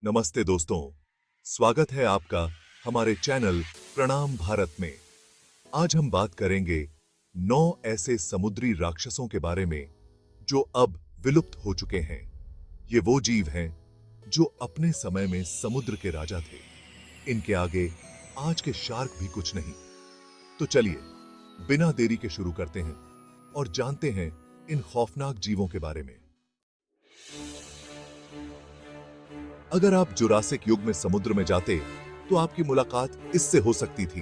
नमस्ते दोस्तों, स्वागत है आपका हमारे चैनल प्रणाम भारत में। आज हम बात करेंगे 9 ऐसे समुद्री राक्षसों के बारे में जो अब विलुप्त हो चुके हैं। ये वो जीव हैं जो अपने समय में समुद्र के राजा थे। इनके आगे आज के शार्क भी कुछ नहीं। तो चलिए बिना देरी के शुरू करते हैं और जानते हैं इन खौफनाक जीवों के बारे में। अगर आप जुरासिक युग में समुद्र में जाते तो आपकी मुलाकात इससे हो सकती थी।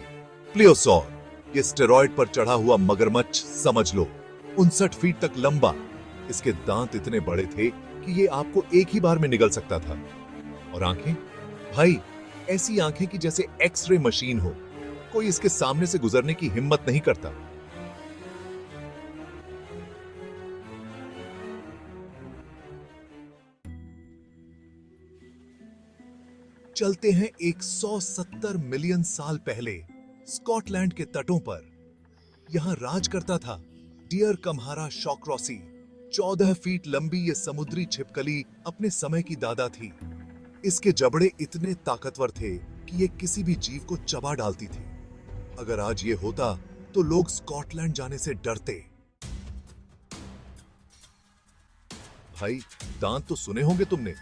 प्लियोसॉर, ये स्टेरॉयड पर चढ़ा हुआ मगरमच्छ समझ लो, 59 फीट तक लंबा। इसके दांत इतने बड़े थे कि ये आपको एक ही बार में निगल सकता था। और आंखें, भाई ऐसी आंखें कि जैसे एक्सरे मशीन हो। कोई इसके सामने से गुजरने की हिम्मत नहीं करता। चलते हैं 170 मिलियन साल पहले स्कॉटलैंड के तटों पर। यहां राज करता था डियर कम्हारा शॉक्रॉसी। 14 फीट लंबी ये समुद्री छिपकली अपने समय की दादा थी। इसके जबड़े इतने ताकतवर थे कि ये किसी भी जीव को चबा डालती थी। अगर आज ये होता तो लोग स्कॉटलैंड जाने से डरते। भाई, दांत तो सुने होंगे तुमने,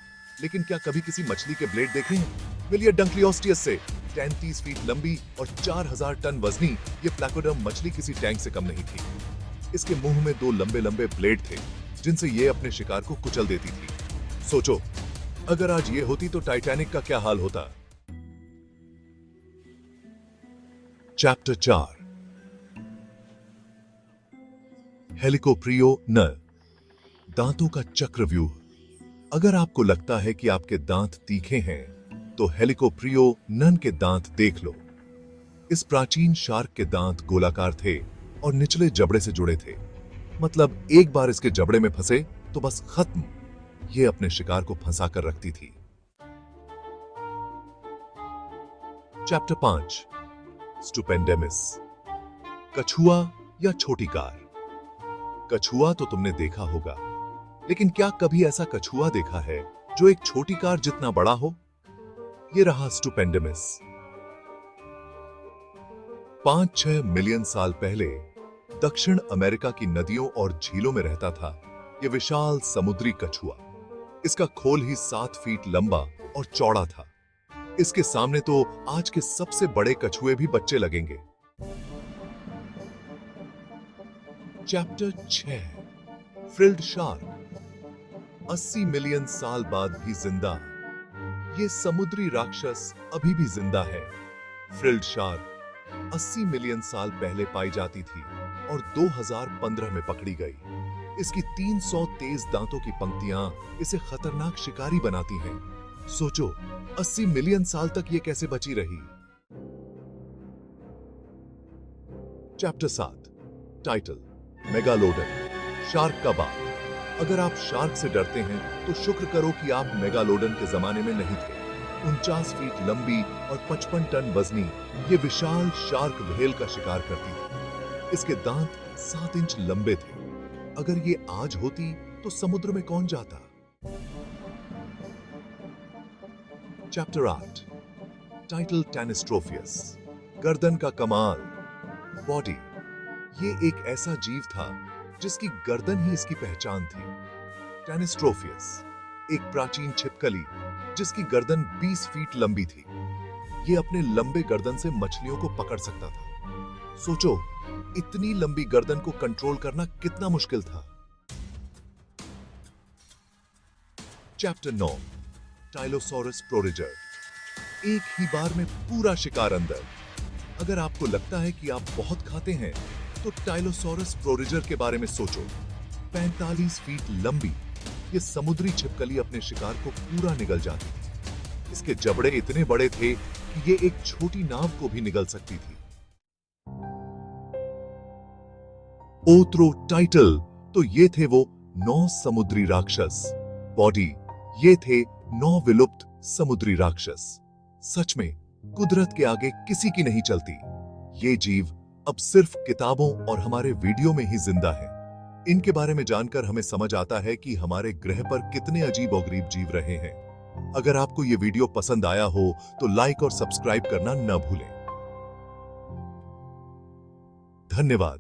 लेकिन क्या कभी किसी मछली के ब्लेड देखे हैं? विलियर डंकलियोस्टियस से 33 फीट लंबी और 4000 टन वजनी ये प्लैकोडर्म मछली किसी टैंक से कम नहीं थी। इसके मुंह में 2 लंबे लंबे ब्लेड थे जिनसे ये अपने शिकार को कुचल देती थी। सोचो, अगर आज ये होती तो टाइटैनिक का क्या हाल होता। चैप्टर 4, हेलिकोप्रियो नर, दांतों का चक्रव्यूह। अगर आपको लगता है कि आपके दांत तीखे हैं तो हेलिकोप्रियो नन के दांत देख लो। इस प्राचीन शार्क के दांत गोलाकार थे और निचले जबड़े से जुड़े थे। मतलब एक बार इसके जबड़े में फंसे तो बस खत्म। ये अपने शिकार को फंसा कर रखती थी। चैप्टर 5, स्टुपेंडेमिस, कछुआ या छोटी कार। कछुआ तो तुमने देखा होगा, लेकिन क्या कभी ऐसा कछुआ देखा है जो एक छोटी कार जितना बड़ा हो? ये रहा स्टुपेंडेमिस। 5-6 मिलियन साल पहले दक्षिण अमेरिका की नदियों और झीलों में रहता था यह विशाल समुद्री कछुआ। इसका खोल ही 7 फीट लंबा और चौड़ा था। इसके सामने तो आज के सबसे बड़े कछुए भी बच्चे लगेंगे। चैप्टर 6, फ्रिल्ड शार्क, 80 मिलियन साल बाद भी जिंदा। ये समुद्री राक्षस अभी भी जिंदा है। फ्रिल्ड शार्क 80 मिलियन साल पहले पाई जाती थी और 2015 में पकड़ी गई। इसकी 300 तेज दांतों की पंक्तियां इसे खतरनाक शिकारी बनाती हैं। सोचो, 80 मिलियन साल तक ये कैसे बची रही। चैप्टर 7, टाइटल, मेगालोडन, शार्क का बाप। अगर आप शार्क से डरते हैं तो शुक्र करो कि आप मेगालोडन के जमाने में नहीं थे। 49 फीट लंबी और 55 टन वजनी ये विशाल शार्क व्हेल का शिकार करती थी। इसके दांत 7 इंच लंबे थे। अगर ये आज होती तो समुद्र में कौन जाता। चैप्टर 8, टाइटल, टैनिस्ट्रोफियस, गर्दन का कमाल, बॉडी। ये एक ऐसा जीव था जिसकी गर्दन ही इसकी पहचान थी। टैनिस्ट्रोफियस, एक प्राचीन छिपकली जिसकी गर्दन 20 फीट लंबी थी। ये अपने लंबे गर्दन से मछलियों को पकड़ सकता था। सोचो, इतनी लंबी गर्दन को कंट्रोल करना कितना मुश्किल था। चैप्टर 9, टाइलोसॉरस प्रोरिजर, एक ही बार में पूरा शिकार अंदर। अगर आपको लगता है कि आप बहुत खाते हैं तो टाइलोसॉरस प्रोरिजर के बारे में सोचो। 45 फीट लंबी ये समुद्री छिपकली अपने शिकार को पूरा निगल जाती थी। इसके जबड़े इतने बड़े थे कि ये एक छोटी नाव को भी निगल सकती थी। ओथ्रोटाइटल, तो ये थे वो 9 समुद्री राक्षस। बॉडी, ये थे 9 विलुप्त समुद्री राक्षस। सच में कुदरत के आगे किसी की नहीं चलती। ये जीव अब सिर्फ किताबों और हमारे वीडियो में ही जिंदा है। इनके बारे में जानकर हमें समझ आता है कि हमारे ग्रह पर कितने अजीब और गरीब जीव रहे हैं। अगर आपको ये वीडियो पसंद आया हो तो लाइक और सब्सक्राइब करना न भूलें। धन्यवाद।